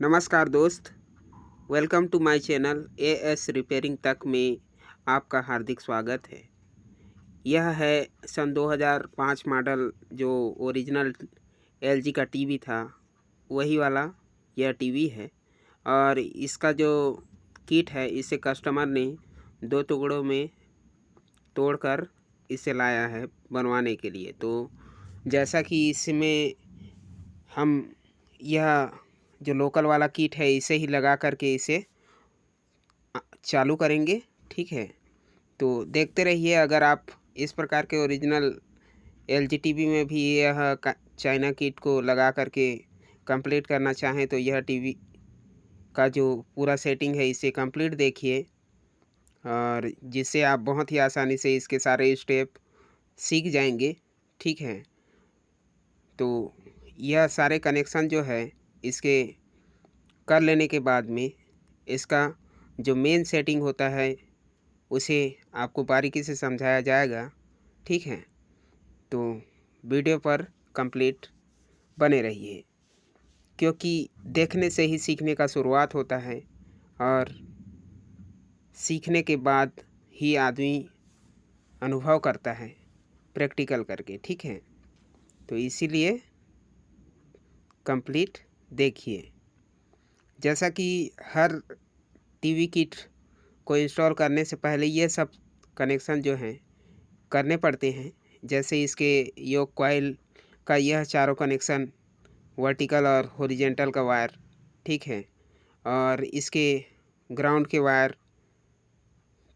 नमस्कार दोस्त। Welcome to my channel AS repairing तक में आपका हार्दिक स्वागत है। यह है सन 2005 मॉडल जो ओरिजिनल एलजी का टीवी था, वही वाला यह टीवी है। और इसका जो किट है इसे कस्टमर ने 2 टुकड़ों में तोड़कर इसे लाया है बनवाने के लिए। तो जैसा कि इसमें हम यह जो लोकल वाला किट है इसे ही लगा करके इसे चालू करेंगे, ठीक है। तो देखते रहिए। अगर आप इस प्रकार के ओरिजिनल एलजी टीवी में भी यह चाइना किट को लगा करके कंप्लीट करना चाहें तो यह टीवी का जो पूरा सेटिंग है इसे कंप्लीट देखिए, और जिससे आप बहुत ही आसानी से इसके सारे स्टेप सीख जाएंगे, ठीक है। तो यह सारे कनेक्शन जो है इसके कर लेने के बाद में इसका जो मेन सेटिंग होता है उसे आपको बारीकी से समझाया जाएगा, ठीक है। तो वीडियो पर कंप्लीट बने रहिए, क्योंकि देखने से ही सीखने का शुरुआत होता है और सीखने के बाद ही आदमी अनुभव करता है प्रैक्टिकल करके, ठीक है। तो इसीलिए कंप्लीट देखिए। जैसा कि हर टीवी किट को इंस्टॉल करने से पहले ये सब कनेक्शन जो हैं करने पड़ते हैं। जैसे इसके योक कॉइल का यह चारों कनेक्शन, वर्टिकल और हॉरिजेंटल का वायर, ठीक है। और इसके ग्राउंड के वायर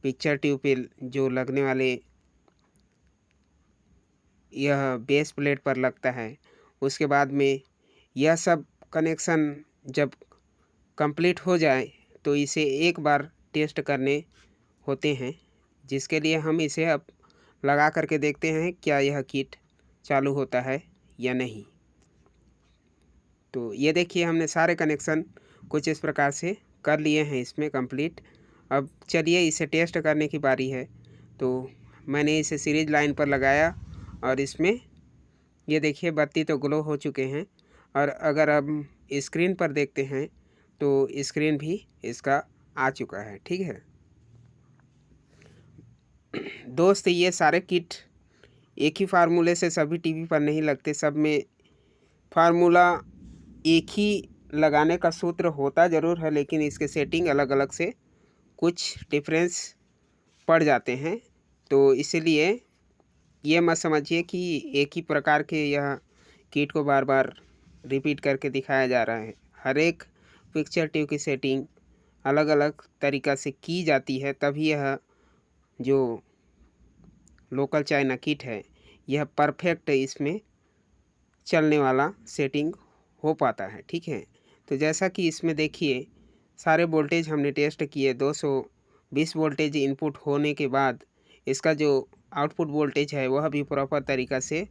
पिक्चर ट्यूब पे जो लगने वाले यह बेस प्लेट पर लगता है। उसके बाद में यह सब कनेक्शन जब कंप्लीट हो जाए तो इसे एक बार टेस्ट करने होते हैं, जिसके लिए हम इसे अब लगा करके देखते हैं क्या यह किट चालू होता है या नहीं। तो ये देखिए, हमने सारे कनेक्शन कुछ इस प्रकार से कर लिए हैं इसमें कंप्लीट। अब चलिए इसे टेस्ट करने की बारी है। तो मैंने इसे सीरीज लाइन पर लगाया और इसमें ये देखिए बत्ती तो ग्लो हो चुके हैं। और अगर हम स्क्रीन पर देखते हैं तो स्क्रीन भी इसका आ चुका है, ठीक है। दोस्त, ये सारे किट एक ही फार्मूले से सभी टीवी पर नहीं लगते। सब में फार्मूला एक ही लगाने का सूत्र होता ज़रूर है, लेकिन इसके सेटिंग अलग अलग से कुछ डिफरेंस पड़ जाते हैं। तो इसीलिए ये मत समझिए कि एक ही प्रकार के यह किट को बार बार रिपीट करके दिखाया जा रहा है। हर एक पिक्चर ट्यूब की सेटिंग अलग अलग तरीक़ा से की जाती है, तभी यह जो लोकल चाइना किट है यह परफेक्ट इसमें चलने वाला सेटिंग हो पाता है, ठीक है। तो जैसा कि इसमें देखिए सारे वोल्टेज हमने टेस्ट किए। 220 वोल्टेज इनपुट होने के बाद इसका जो आउटपुट वोल्टेज है वह भी प्रॉपर तरीक़ा से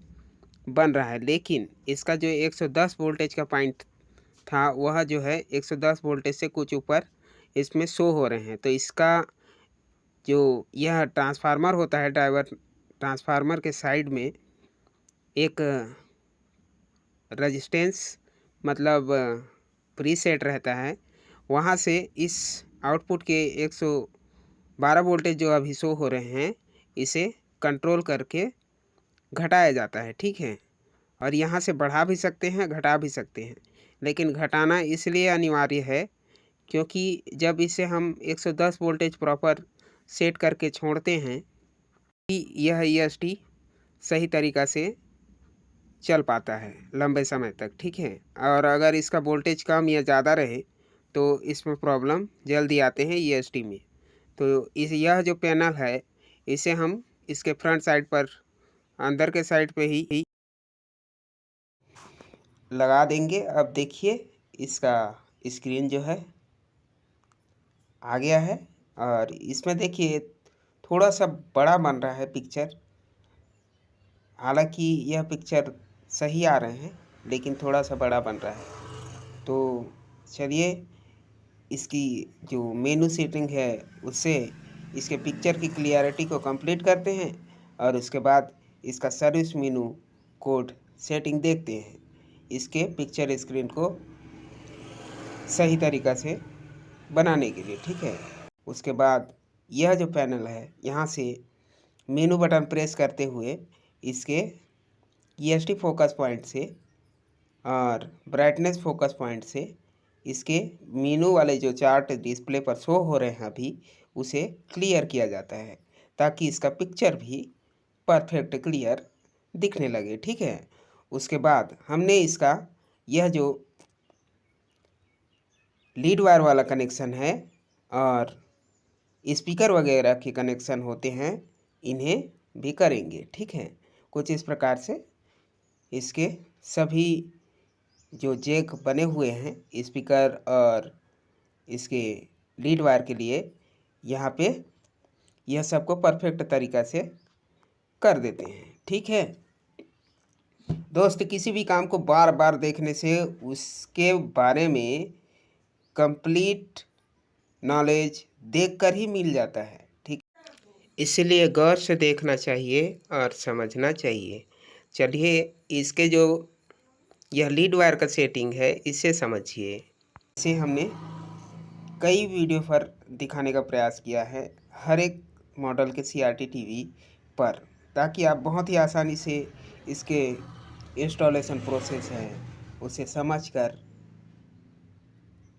बन रहा है, लेकिन इसका जो 110 वोल्टेज का पॉइंट था वह जो है 110 वोल्टेज से कुछ ऊपर इसमें शो हो रहे हैं। तो इसका जो यह ट्रांसफार्मर होता है, ड्राइवर ट्रांसफार्मर के साइड में एक रेजिस्टेंस मतलब प्रीसेट रहता है, वहाँ से इस आउटपुट के 112 वोल्टेज जो अभी शो हो रहे हैं इसे कंट्रोल करके घटाया जाता है, ठीक है। और यहाँ से बढ़ा भी सकते हैं, घटा भी सकते हैं, लेकिन घटाना इसलिए अनिवार्य है क्योंकि जब इसे हम 110 वोल्टेज प्रॉपर सेट करके छोड़ते हैं कि यह ईएसटी सही तरीक़ा से चल पाता है लंबे समय तक, ठीक है। और अगर इसका वोल्टेज कम या ज़्यादा रहे तो इसमें प्रॉब्लम जल्दी आते हैं ईएसटी में। तो यह जो पैनल है इसे हम इसके फ्रंट साइड पर अंदर के साइड पे ही लगा देंगे। अब देखिए इसका स्क्रीन जो है आ गया है, और इसमें देखिए थोड़ा सा बड़ा बन रहा है पिक्चर। हालांकि यह पिक्चर सही आ रहे हैं, लेकिन थोड़ा सा बड़ा बन रहा है। तो चलिए इसकी जो मेनू सेटिंग है उससे इसके पिक्चर की क्लियरिटी को कंप्लीट करते हैं, और उसके बाद इसका सर्विस मेनू कोड सेटिंग देखते हैं। इसके पिक्चर स्क्रीन को सही तरीक़ा से बनाने के लिए, ठीक है। उसके बाद यह जो पैनल है, यहाँ से मेनू बटन प्रेस करते हुए इसके EST फोकस पॉइंट से और ब्राइटनेस फोकस पॉइंट से इसके मेनू वाले जो चार्ट डिस्प्ले पर शो हो रहे हैं अभी, उसे क्लियर किया जाता है ताकि इसका पिक्चर भी परफेक्ट क्लियर दिखने लगे, ठीक है। उसके बाद हमने इसका यह जो लीड वायर वाला कनेक्शन है और स्पीकर वगैरह के कनेक्शन होते हैं, इन्हें भी करेंगे, ठीक है। कुछ इस प्रकार से इसके सभी जो जैक बने हुए हैं स्पीकर और इसके लीड वायर के लिए, यहाँ पे यह सबको परफेक्ट तरीक़ा से कर देते हैं, ठीक है। दोस्त, किसी भी काम को बार बार देखने से उसके बारे में कंप्लीट नॉलेज देखकर ही मिल जाता है, ठीक। इसलिए गौर से देखना चाहिए और समझना चाहिए। चलिए, इसके जो यह लीड वायर का सेटिंग है, इसे समझिए। इसे हमने कई वीडियो पर दिखाने का प्रयास किया है, हर एक मॉडल के CRT TV पर, ताकि आप बहुत ही आसानी से इसके इंस्टॉलेशन प्रोसेस है उसे समझकर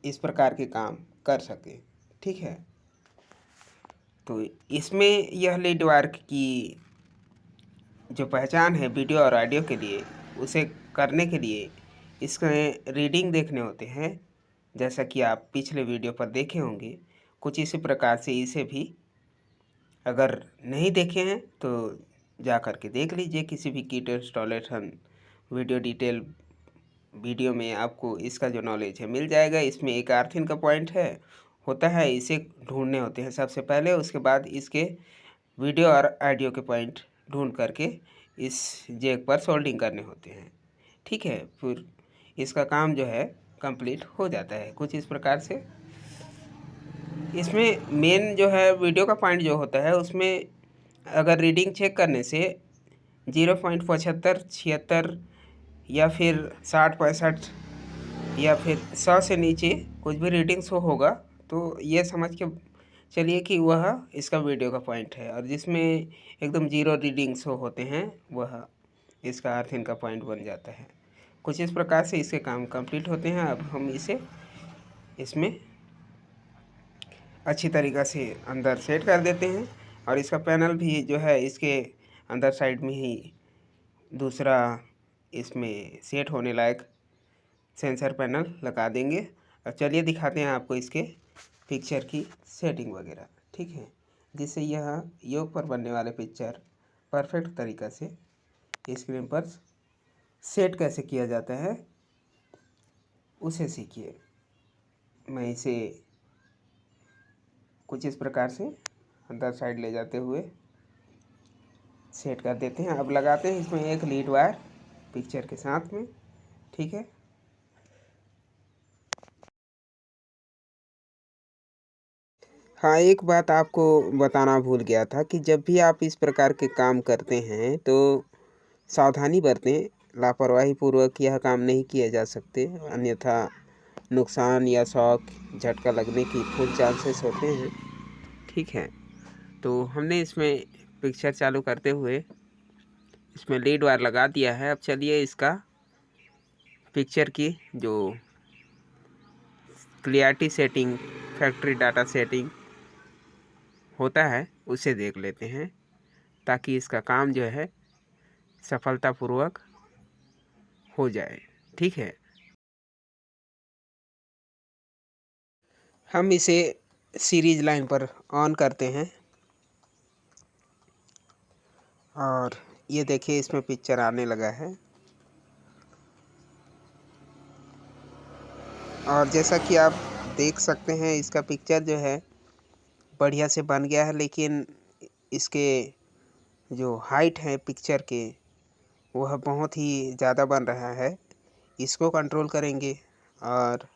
इस प्रकार के काम कर सकें, ठीक है। तो इसमें यह लीड वायर की जो पहचान है वीडियो और ऑडियो के लिए, उसे करने के लिए इसमें रीडिंग देखने होते हैं, जैसा कि आप पिछले वीडियो पर देखे होंगे। कुछ इसी प्रकार से इसे भी अगर नहीं देखे हैं तो जा कर के देख लीजिए, किसी भी kit installation video detail video में आपको इसका जो नॉलेज है मिल जाएगा। इसमें एक अर्थिंग का पॉइंट होता है, इसे ढूंढने होते हैं सबसे पहले। उसके बाद इसके वीडियो और ऑडियो के पॉइंट ढूंढ करके इस जैक पर सोल्डिंग करने होते हैं, ठीक है। फिर इसका काम जो है कंप्लीट हो जाता है कुछ इस प्रकार से। इसमें मेन जो है वीडियो का पॉइंट जो होता है, उसमें अगर रीडिंग चेक करने से 0.75, 76 या फिर 60, 65 या फिर 100 से नीचे कुछ भी रीडिंग शो होगा तो ये समझ के चलिए कि वह इसका वीडियो का पॉइंट है, और जिसमें एकदम 0 रीडिंग शो होते हैं वह इसका अर्थिंग का पॉइंट बन जाता है। कुछ इस प्रकार से इसके काम कंप्लीट होते हैं। अब हम इसे इसमें अच्छी तरीक़ा से अंदर सेट कर देते हैं, और इसका पैनल भी जो है इसके अंदर साइड में ही दूसरा इसमें सेट होने लायक सेंसर पैनल लगा देंगे। और चलिए दिखाते हैं आपको इसके पिक्चर की सेटिंग वगैरह, ठीक है, जिससे यह योग पर बनने वाले पिक्चर परफेक्ट तरीक़ा से स्क्रीन पर सेट कैसे किया जाता है उसे सीखिए। मैं इसे कुछ इस प्रकार से अंदर साइड ले जाते हुए सेट कर देते हैं। अब लगाते हैं इसमें एक लीड वायर पिक्चर के साथ में, ठीक है। हाँ, एक बात आपको बताना भूल गया था कि जब भी आप इस प्रकार के काम करते हैं तो सावधानी बरतें। लापरवाही पूर्वक यह काम नहीं किए जा सकते, अन्यथा नुकसान या शॉक झटका लगने की फुल चांसेस होते हैं, ठीक है। तो हमने इसमें पिक्चर चालू करते हुए इसमें लीड वायर लगा दिया है। अब चलिए इसका पिक्चर की जो clarity setting, factory data setting होता है उसे देख लेते हैं, ताकि इसका काम जो है सफलतापूर्वक हो जाए, ठीक है। हम इसे सीरीज लाइन पर ऑन करते हैं और ये देखिए इसमें पिक्चर आने लगा है। और जैसा कि आप देख सकते हैं इसका पिक्चर जो है बढ़िया से बन गया है, लेकिन इसके जो हाइट है पिक्चर के वह बहुत ही ज़्यादा बन रहा है। इसको कंट्रोल करेंगे और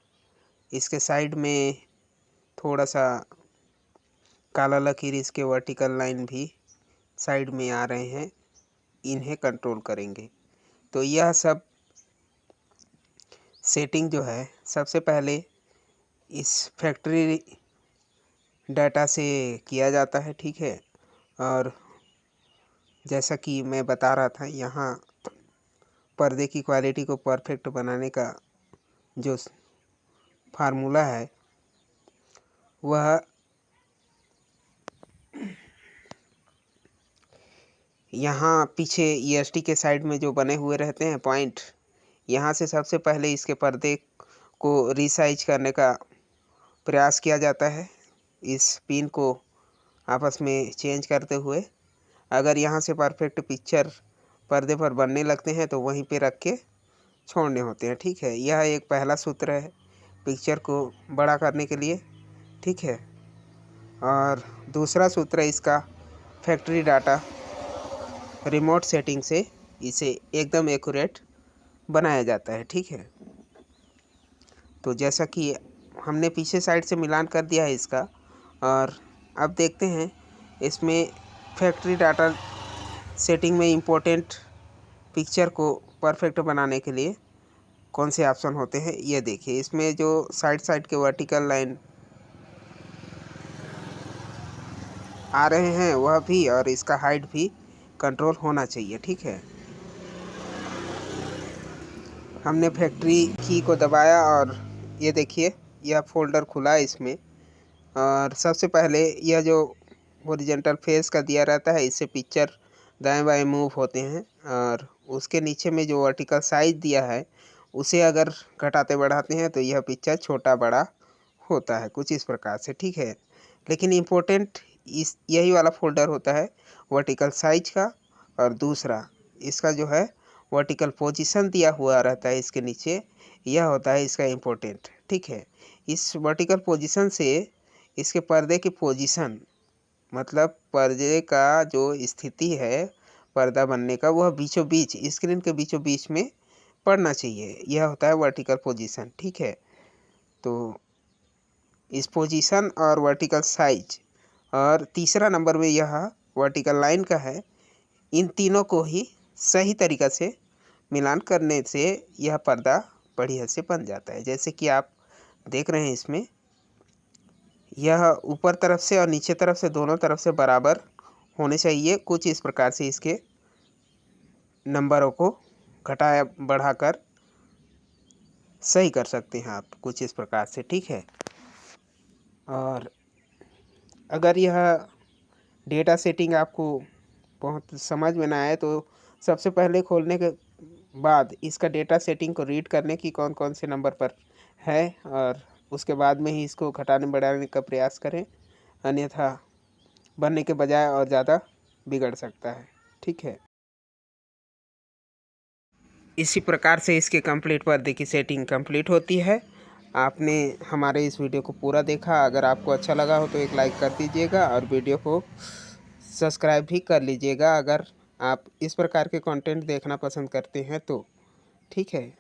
इसके साइड में थोड़ा सा काला लकीर, इसके वर्टिकल लाइन भी साइड में आ रहे हैं, इन्हें कंट्रोल करेंगे। तो यह सब सेटिंग जो है सबसे पहले इस फैक्ट्री डाटा से किया जाता है, ठीक है। और जैसा कि मैं बता रहा था, यहाँ पर्दे की क्वालिटी को परफेक्ट बनाने का जो फार्मूला है वह यहाँ पीछे EST के साइड में जो बने हुए रहते हैं पॉइंट, यहाँ से सबसे पहले इसके पर्दे को रीसाइज करने का प्रयास किया जाता है, इस पिन को आपस में चेंज करते हुए। अगर यहाँ से परफेक्ट पिक्चर पर्दे पर बनने लगते हैं तो वहीं पे रख के छोड़ने होते हैं, ठीक है। यह एक पहला सूत्र है पिक्चर को बड़ा करने के लिए, ठीक है। और दूसरा सूत्र इसका फैक्ट्री डाटा रिमोट सेटिंग से इसे एकदम एक्यूरेट बनाया जाता है, ठीक है। तो जैसा कि हमने पीछे साइड से मिलान कर दिया है इसका, और अब देखते हैं इसमें फैक्ट्री डाटा सेटिंग में इम्पोर्टेंट पिक्चर को परफेक्ट बनाने के लिए कौन से ऑप्शन होते हैं। ये देखिए, इसमें जो साइड के वर्टिकल लाइन आ रहे हैं वह भी, और इसका हाइट भी कंट्रोल होना चाहिए, ठीक है। हमने फैक्ट्री की को दबाया और ये देखिए यह फोल्डर खुला है इसमें। और सबसे पहले यह जो हॉरिजॉन्टल फेस का दिया रहता है, इससे पिक्चर दाएं बाएं मूव होते हैं। और उसके नीचे में जो वर्टिकल साइज दिया है उसे अगर घटाते बढ़ाते हैं तो यह पिक्चर छोटा बड़ा होता है, कुछ इस प्रकार से, ठीक है। लेकिन इम्पोर्टेंट यही वाला फोल्डर होता है वर्टिकल साइज का, और दूसरा इसका जो है वर्टिकल पोजीशन दिया हुआ रहता है इसके नीचे, यह होता है इसका इम्पोर्टेंट, ठीक है। इस वर्टिकल पोजीशन से इसके पर्दे की पोजीशन, मतलब पर्दे का जो स्थिति है पर्दा बनने का, वह बीचों बीच स्क्रीन के बीचों बीच में पड़ना चाहिए, यह होता है वर्टिकल पोजीशन, ठीक है। तो इस पोजीशन और वर्टिकल साइज, और तीसरा नंबर में यह वर्टिकल लाइन का है, इन तीनों को ही सही तरीक़ा से मिलान करने से यह पर्दा बढ़िया से बन जाता है। जैसे कि आप देख रहे हैं इसमें यह ऊपर तरफ से और नीचे तरफ से दोनों तरफ से बराबर होने चाहिए, कुछ इस प्रकार से इसके नंबरों को घटाया बढ़ाकर सही कर सकते हैं आप, कुछ इस प्रकार से, ठीक है। और अगर यह डेटा सेटिंग आपको बहुत समझ में ना आए तो सबसे पहले खोलने के बाद इसका डेटा सेटिंग को रीड करने की कौन कौन से नंबर पर है, और उसके बाद में ही इसको घटाने बढ़ाने का प्रयास करें, अन्यथा बनने के बजाय और ज़्यादा बिगड़ सकता है, ठीक है। इसी प्रकार से इसके कंप्लीट पर्दे की सेटिंग कंप्लीट होती है। आपने हमारे इस वीडियो को पूरा देखा, अगर आपको अच्छा लगा हो तो एक लाइक कर दीजिएगा और वीडियो को सब्सक्राइब भी कर लीजिएगा अगर आप इस प्रकार के कंटेंट देखना पसंद करते हैं तो, ठीक है।